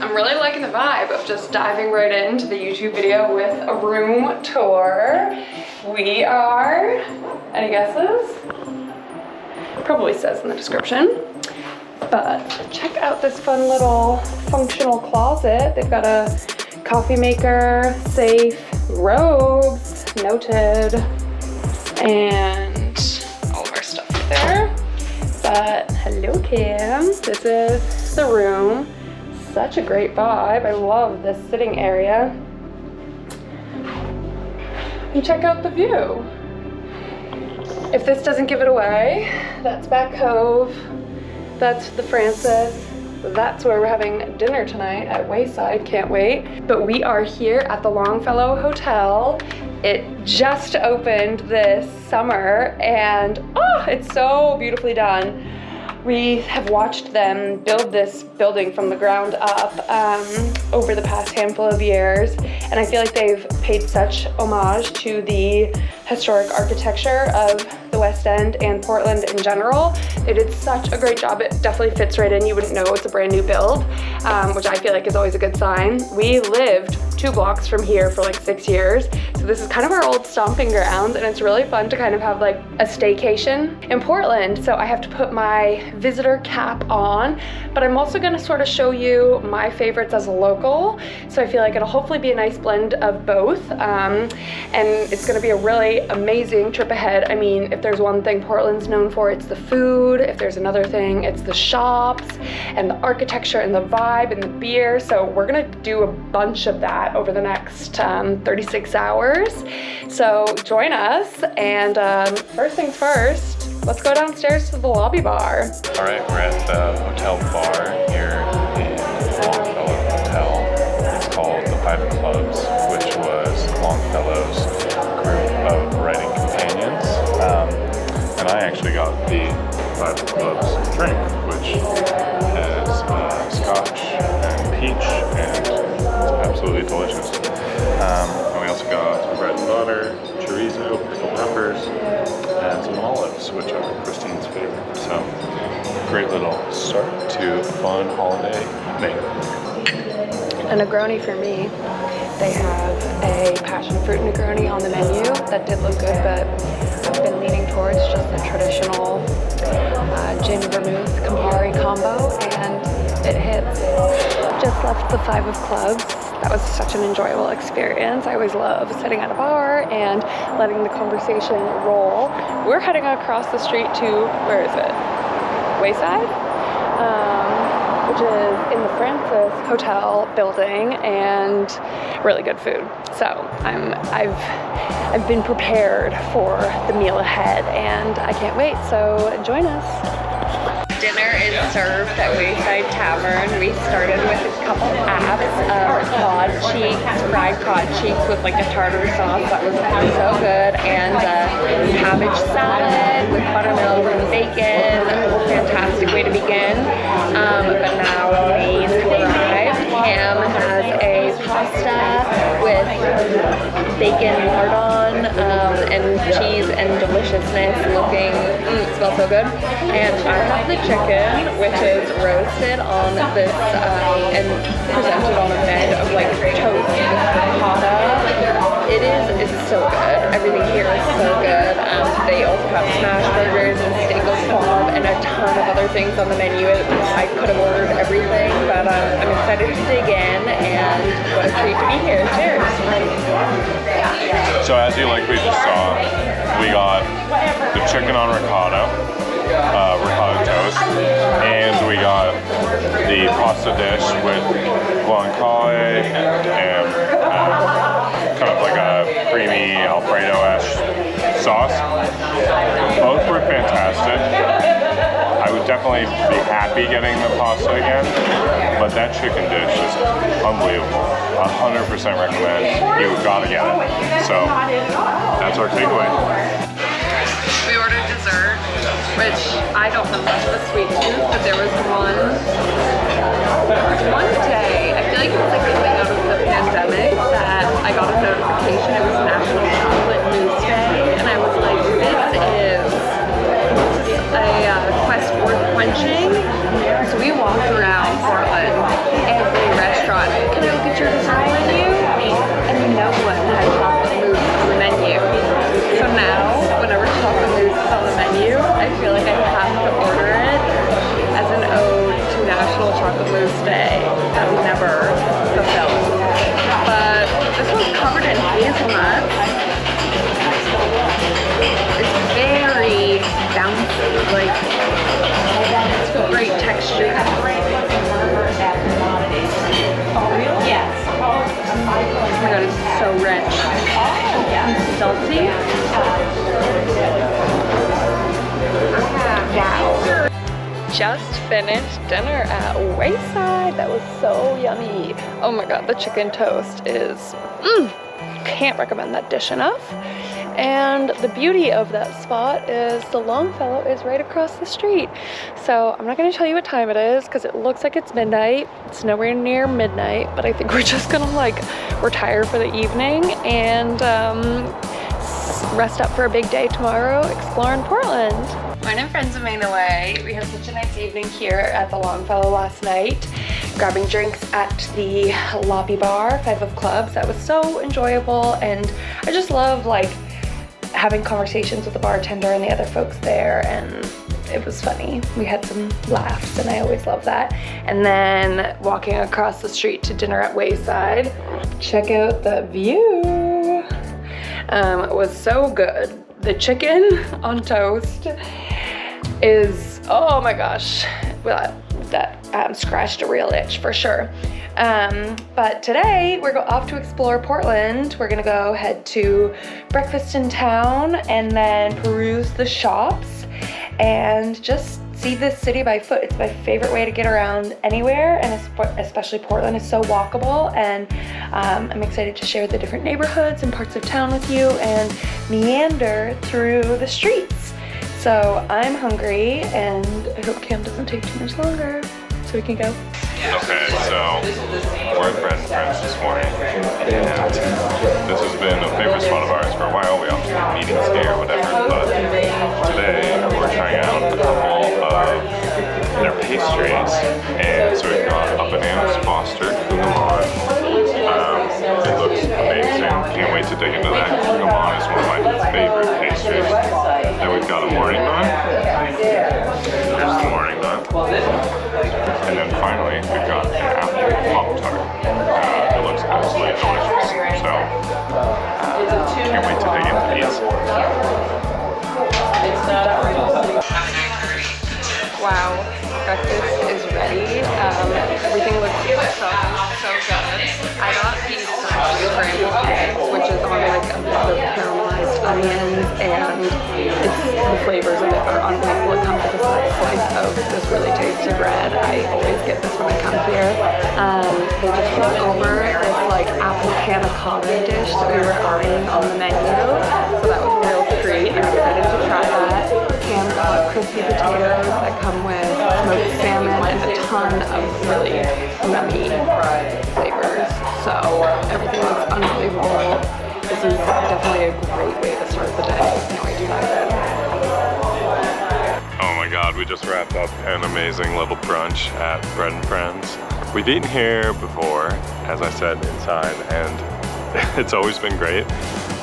I'm really liking the vibe of just diving right into the YouTube video with a room tour. We are, any guesses? Probably says in the description. But check out this fun little functional closet. They've got a coffee maker, safe, robes, noted, and all of our stuff there. But hello Kim, this is the room. Such a great vibe. I love this sitting area. And check out the view. If this doesn't give it away, that's Back Cove, that's the Francis. That's where we're having dinner tonight at Wayside, can't wait. But we are here at the Longfellow Hotel. It just opened this summer and it's so beautifully done. We have watched them build this building from the ground up over the past handful of years, and I feel like they've paid such homage to the historic architecture of the West End and Portland in general. They did such a great job. It definitely fits right in. You wouldn't know it's a brand new build, which I feel like is always a good sign. We lived 2 blocks from here for like 6 years, so this is kind of our old stomping ground, and it's really fun to kind of have like a staycation in Portland. So I have to put my visitor cap on, but I'm also going to sort of show you my favorites as a local, so I feel like it'll hopefully be a nice blend of both, and it's going to be a really amazing trip ahead. I mean, if there's one thing Portland's known for, it's the food. If there's another thing, it's the shops and the architecture and the vibe and the beer. So we're going to do a bunch of that over the next 36 hours. So join us, and first things first, let's go downstairs to the lobby bar. All right, we're at the hotel bar here in Longfellow Hotel. It's called the Five Clubs, which was Longfellow's group of writing companions. And I actually got the Five Clubs drink, which has scotch and peach, and it's absolutely delicious. And we also got bread and butter, chorizo, pickled peppers, and some olives, which are Christine's favorite. So, great little start to a fun holiday Maine. A Negroni for me. They have a passion fruit Negroni on the menu that did look good, but I've been leaning towards just the traditional gin vermouth Campari combo, and it hits. Just left the Five of Clubs. That was such an enjoyable experience. I always love sitting at a bar and letting the conversation roll. We're heading across the street to, where is it? Wayside? Which is in the Francis Hotel building, and really good food. So I've been prepared for the meal ahead, and I can't wait. So join us. Dinner is served at Wayside Tavern. We started with a couple apps of cod cheeks, fried cod cheeks with like a tartar sauce that was so good, and cabbage salad with buttermilk and bacon. Fantastic way to begin. But now Maine has arrived. Ham has a pasta with bacon lardon and cheese and deliciousness. Looking, smells so good. And I have the chicken, which is roasted on this and presented on a bed of like toast with ricotta. It's so good. Everything here is so good. They also have smash burgers and steak au poivre and a ton of other things on the menu. I could have ordered everything, but I'm excited to dig in, and what a treat to be here. Cheers. So as you likely just saw, we got the chicken on ricotta toast, and we got the pasta dish with guanciale and kind of like a creamy Alfredo-esque sauce. Both were fantastic. I would definitely be happy getting the pasta again, but that chicken dish is unbelievable. 100% recommend. You gotta get it. So that's our takeaway. We ordered dessert, which I don't have much of a sweet tooth, but there was one day, I feel like it was like coming out of the pandemic, that I got a notification. It was National Chocolate Mousse Day, and I was like, this is a quest worth quenching. So we walked around Portland, every restaurant day that we never fulfilled. But this one's covered in hazelnuts. It's very bouncy, like it's great texture. Yes. Oh my god, it's so rich and salty. Wow. Just finished dinner at Wayside. That was so yummy. Oh my god, the chicken toast is, can't recommend that dish enough. And the beauty of that spot is the Longfellow is right across the street. So I'm not gonna tell you what time it is because it looks like it's midnight. It's nowhere near midnight, but I think we're just gonna like retire for the evening and rest up for a big day tomorrow exploring Portland. Mine and friends of Maine away. We had such a nice evening here at the Longfellow last night, grabbing drinks at the lobby bar, 5 of Clubs. That was so enjoyable, and I just love like having conversations with the bartender and the other folks there, and it was funny. We had some laughs, and I always love that. And then walking across the street to dinner at Wayside. Check out the view. It was so good. The chicken on toast is, oh my gosh, well, that scratched a real itch for sure. But today we're off to explore Portland. We're gonna go head to breakfast in town and then peruse the shops and just see this city by foot. It's my favorite way to get around anywhere, and especially Portland is so walkable, and I'm excited to share the different neighborhoods and parts of town with you and meander through the streets. So I'm hungry, and I hope Cam doesn't take too much longer so we can go. Okay, so we're at Bread and Friends this morning, and this has been a favorite spot of ours for a while. We often have meetings here or whatever, but today we're trying out a couple of their pastries, and so we've got Up and Am's Foster Cougamon. It looks amazing. Can't wait to dig into that. Cougamon is one of my favorite pastries. Then we've got a morning bun. There's the morning bun. And then finally, we've got an apple Pop-Tart. It looks absolutely delicious. So, can't wait to dig into these. Wow, breakfast is ready. Everything looks so good. I got these scrambled eggs, which is on like a lot of caramelized onions, and the flavors of it are unbelievable. It comes with a slice of this really tasty bread. I always get this when I come here. They just brought over this like apple panna cotta dish that we were eyeing on the menu, so that was a real treat. I'm excited to try that. Cam got crispy potatoes that come with smoked salmon and a ton of really yummy flavors. So everything looks unbelievable. This is definitely a great way to start the day. No, I do like it. Oh my god, we just wrapped up an amazing little brunch at Bread and Friends. We've eaten here before, as I said, inside, and it's always been great.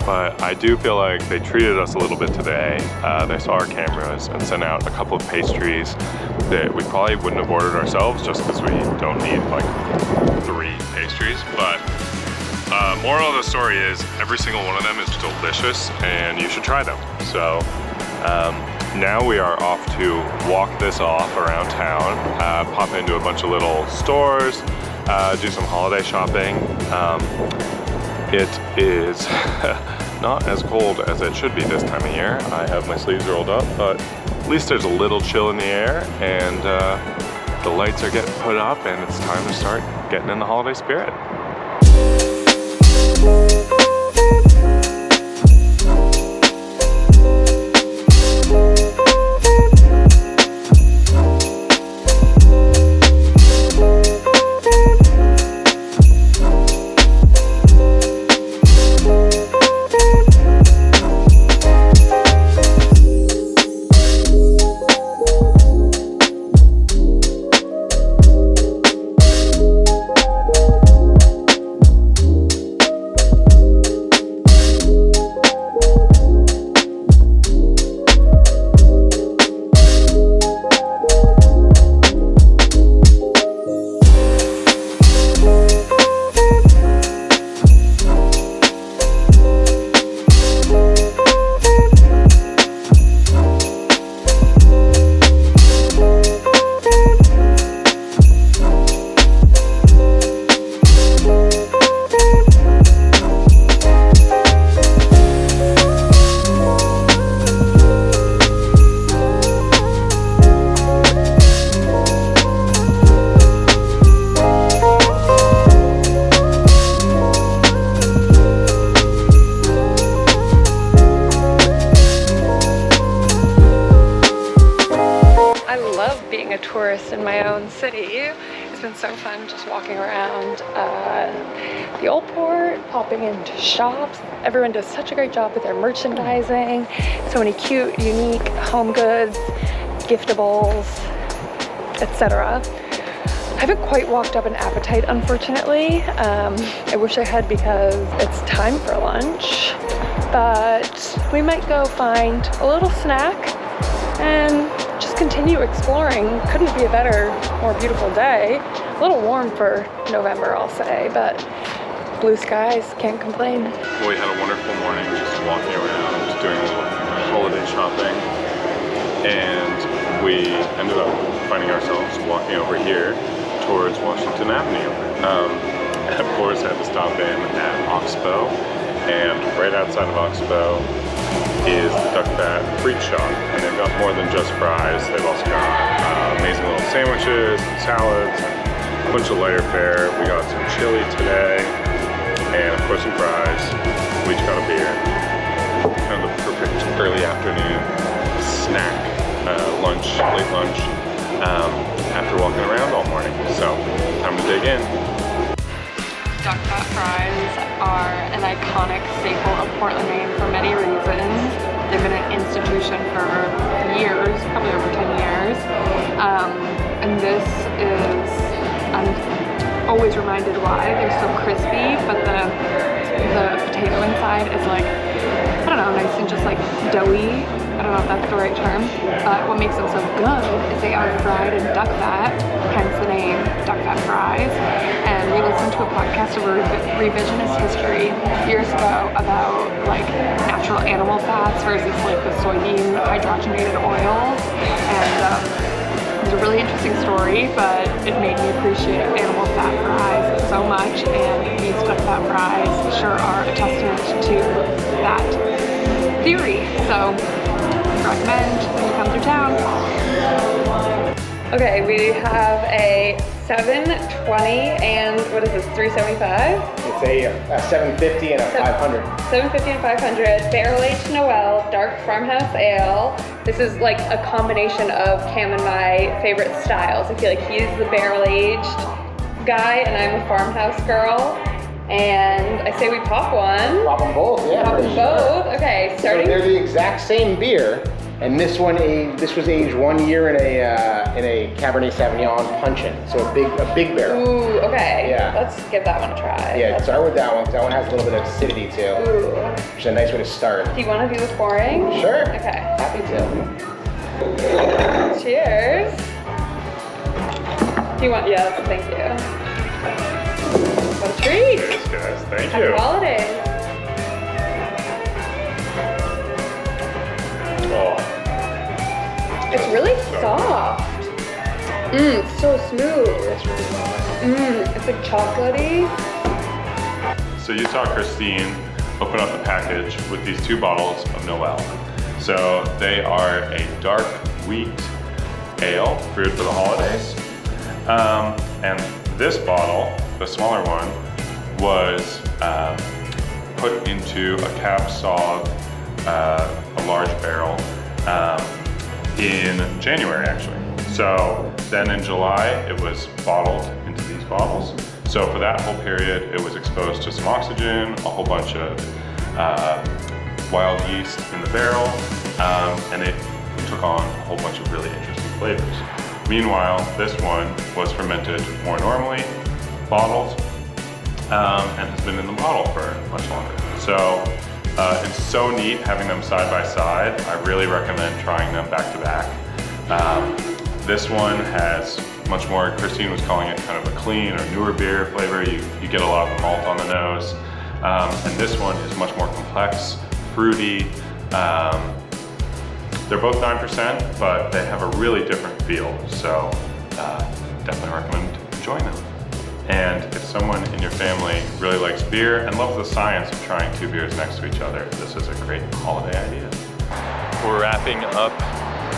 But I do feel like they treated us a little bit today. They saw our cameras and sent out a couple of pastries that we probably wouldn't have ordered ourselves just because we don't need like 3 pastries. But moral of the story is every single one of them is delicious and you should try them. So now we are off to walk this off around town, pop into a bunch of little stores, do some holiday shopping. It is not as cold as it should be this time of year. I have my sleeves rolled up, but at least there's a little chill in the air, and the lights are getting put up, and it's time to start getting in the holiday spirit. city. It's been so fun just walking around the old port, popping into shops. Everyone does such a great job with their merchandising. So many cute, unique home goods, giftables, etc. I haven't quite walked up an appetite, unfortunately. I wish I had because it's time for lunch. But we might go find a little snack and just continue exploring. Couldn't be a better, more beautiful day. A little warm for November, I'll say, but blue skies, can't complain. Well, we had a wonderful morning just walking around, doing a little holiday shopping, and we ended up finding ourselves walking over here towards Washington Avenue. Of course, had to stop in at Oxbow, and right outside of Oxbow is the Duckfat Freak Shop, and they've got more than just fries. They've also got amazing little sandwiches and salads and a bunch of lighter fare. We got some chili today, and of course some fries. We each got a beer. Kind of the perfect early afternoon snack, late lunch, after walking around all morning. So, time to dig in. Duckfat fries are an iconic staple of Portland, Maine for many reasons. They've been an institution for years, probably over 10 years. And this is, I'm always reminded why. They're so crispy, but the potato inside is like, I don't know, nice and just like doughy. I don't know if that's the right term, but what makes them so good is they are fried in duck fat, hence the name Duckfat Fries. And we listened to a podcast of revisionist history years ago about like natural animal fats versus like the soybean hydrogenated oils. And it was a really interesting story, but it made me appreciate animal fat fries so much, and these Duckfat fries sure are a testament to that theory. So recommend when you come through town. Okay, we have a 720 and what is this, 375? It's a 750 and a 500. 750 and 500, barrel-aged Noel, dark farmhouse ale. This is like a combination of Cam and my favorite styles. I feel like he's the barrel-aged guy and I'm a farmhouse girl. And I say we pop one. Pop them both, yeah. Pop them both. Okay, starting. So they're the exact same beer, and this was aged 1 year in a Cabernet Sauvignon puncheon. So a big barrel. Ooh, okay. Yeah. Let's give that one a try. Yeah, start with that one, because that one has a little bit of acidity too. Ooh. Which is a nice way to start. Do you want to do the pouring? Sure. Okay. Happy to. Cheers. Do you want? Yes, thank you. What a treat! Cheers, guys. Thank Happy you. holidays. Oh, It's really soft. It's so smooth. That's really well. It's like chocolatey. so you saw Christine open up the package with these 2 bottles of Noel. So they are a dark wheat ale brewed for the holidays. And this bottle, the smaller one, was put into a cab sauv, a large barrel, in January actually. So then in July it was bottled into these bottles. So for that whole period it was exposed to some oxygen, a whole bunch of wild yeast in the barrel, and it took on a whole bunch of really interesting flavors. Meanwhile, this one was fermented more normally, bottled, and has been in the bottle for much longer. So it's so neat having them side by side. I really recommend trying them back to back. This one has much more, Christine was calling it kind of a clean or newer beer flavor. You get a lot of the malt on the nose. And this one is much more complex, fruity. They're both 9%, but they have a really different feel. So definitely recommend enjoying them. And if someone in your family really likes beer and loves the science of trying 2 beers next to each other, this is a great holiday idea. We're wrapping up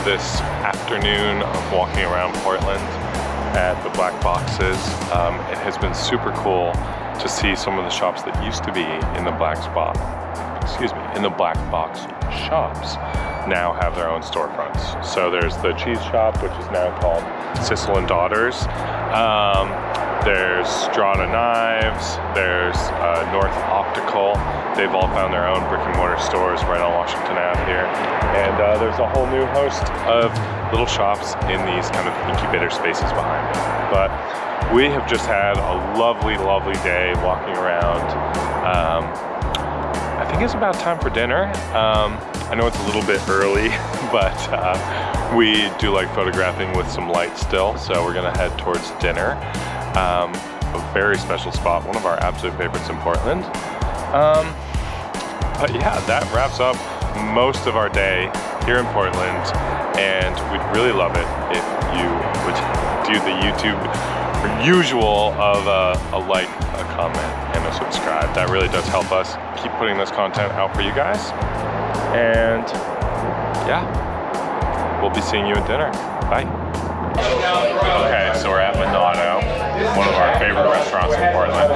this afternoon of walking around Portland at the Black Boxes. It has been super cool to see some of the shops that used to be in the Black Box shops. now have their own storefronts. So there's the cheese shop, which is now called Sissel and Daughters. There's Strata Knives, there's North Optical. They've all found their own brick and mortar stores right on Washington Ave here. And there's a whole new host of little shops in these kind of incubator spaces behind me. But we have just had a lovely, lovely day walking around. I think it's about time for dinner. I know it's a little bit early, but we do like photographing with some light still, so we're gonna head towards dinner. A very special spot, one of our absolute favorites in Portland. But yeah, that wraps up most of our day here in Portland, and we'd really love it if you would do the YouTube usual of a like, a comment, and a subscribe. That really does help us keep putting this content out for you guys. And yeah, we'll be seeing you at dinner. Bye. Okay, so we're at Minato, one of our favorite restaurants in Portland.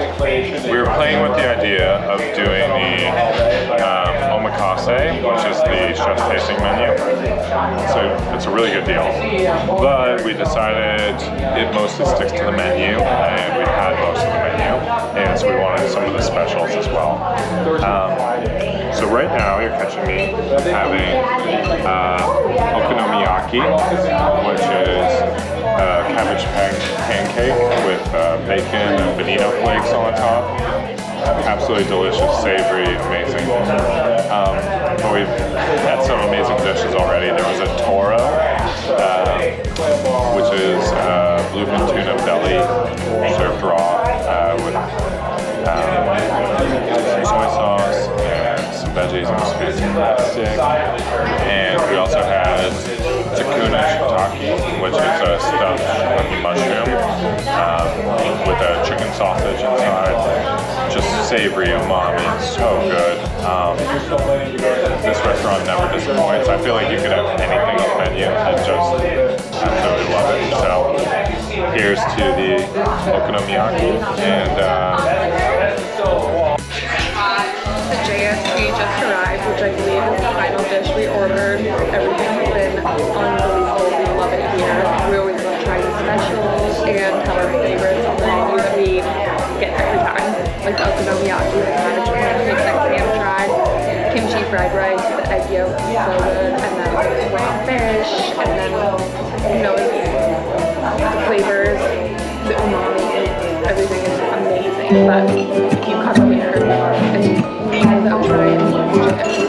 We were playing with the idea of doing the omakase, which is the chef's tasting menu. So it's a really good deal. But we decided it mostly sticks to the menu, and we've had most of the menu, and so we wanted some of the specials as well. So right now you're catching me having Okonomiyaki, which is cabbage pancake with bacon and bonito flakes on the top. Absolutely delicious, savory, amazing. But we've had some amazing dishes already. There was a toro, which is bluefin tuna belly served raw with some soy sauce and some veggies, and it was fantastic. And we also had takuna shiitake, which is a stuffed mushroom with a chicken sausage inside. Just savory, umami, so good. This restaurant never disappoints. I feel like you could have anything on the menu and just absolutely love it. So here's to the Okonomiyaki, and The JFC just arrived, which I believe is the final dish we ordered. Everything has been unbelievable. We love it here. We always love trying the specials and have our favorites on the menu that we get every time. Like the Okonomiyaki, the cabbage pancakes that Sam tried, kimchi fried rice, the egg yolk, so good, and then raw fish, and then, you know, the flavors, the umami, everything is amazing. But if you come here and without trying JFC,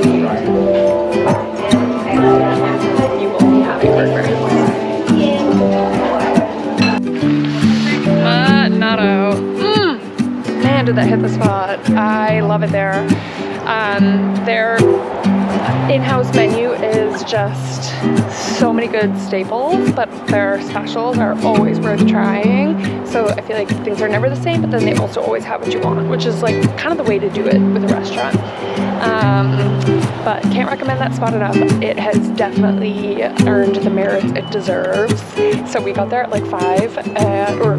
you will be happy burgers. Minato. Man, did that hit the spot. I love it there. Their in-house menu is just so many good staples, but their specials are always worth trying. So I feel like things are never the same, but then they also always have what you want, which is like kind of the way to do it with a restaurant. But can't recommend that spot enough. It has definitely earned the merits it deserves. So we got there at like 5 or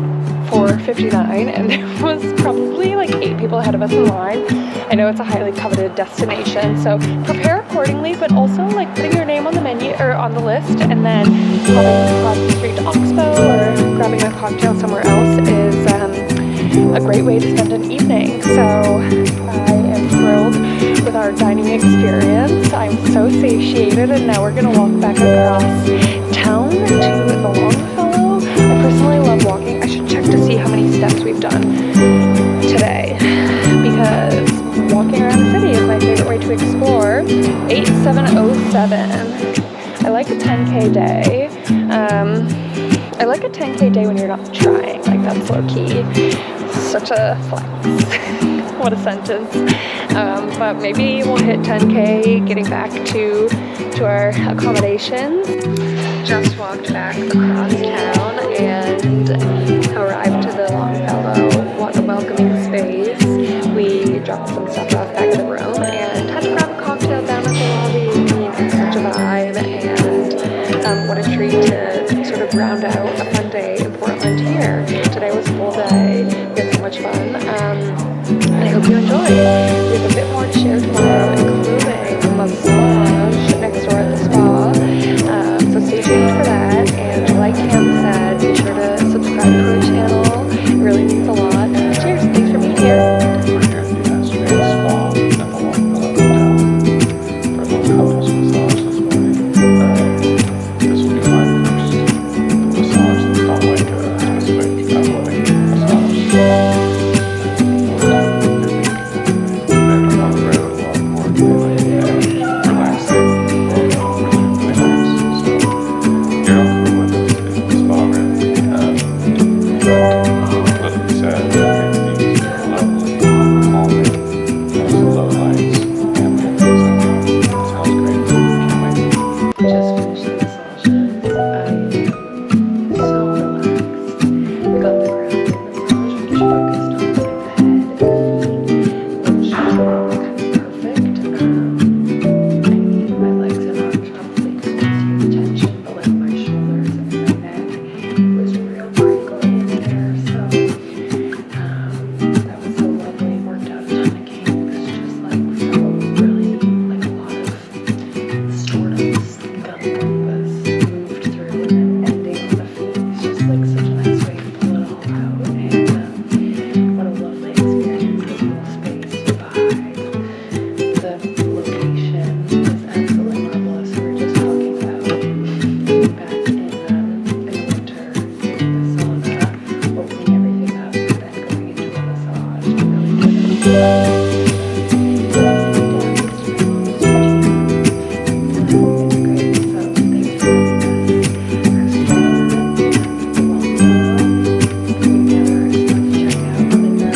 4:59, and there was probably like 8 people ahead of us in line. I know it's a highly coveted destination, so prepare accordingly, but also like putting your name on the menu or on the list, and then heading across the street to Oxbow or grabbing a cocktail somewhere else is a great way to spend an evening. So I am thrilled with our dining experience. I'm so satiated, and now we're gonna walk back across town to the Longfellow. I personally love walking. I should check to see how many steps we've done today, because walking around the city is my favorite way to explore. 8707. I like a 10K day. I like a 10K day when you're not trying. Like, that's low key. Such a flex. What a sentence. But maybe we'll hit 10K getting back to our accommodations. Just walked back across town and arrived to the Longfellow. What a welcoming space. We dropped some stuff off back in the room and had to grab a cocktail down at the lobby. It's such a vibe, and what a treat to sort of round out a fun day in Portland here. Today was a full day. We had so much fun. And I hope you enjoyed. We have a bit more to share tomorrow, including a massage next door at the spa.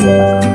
Minato.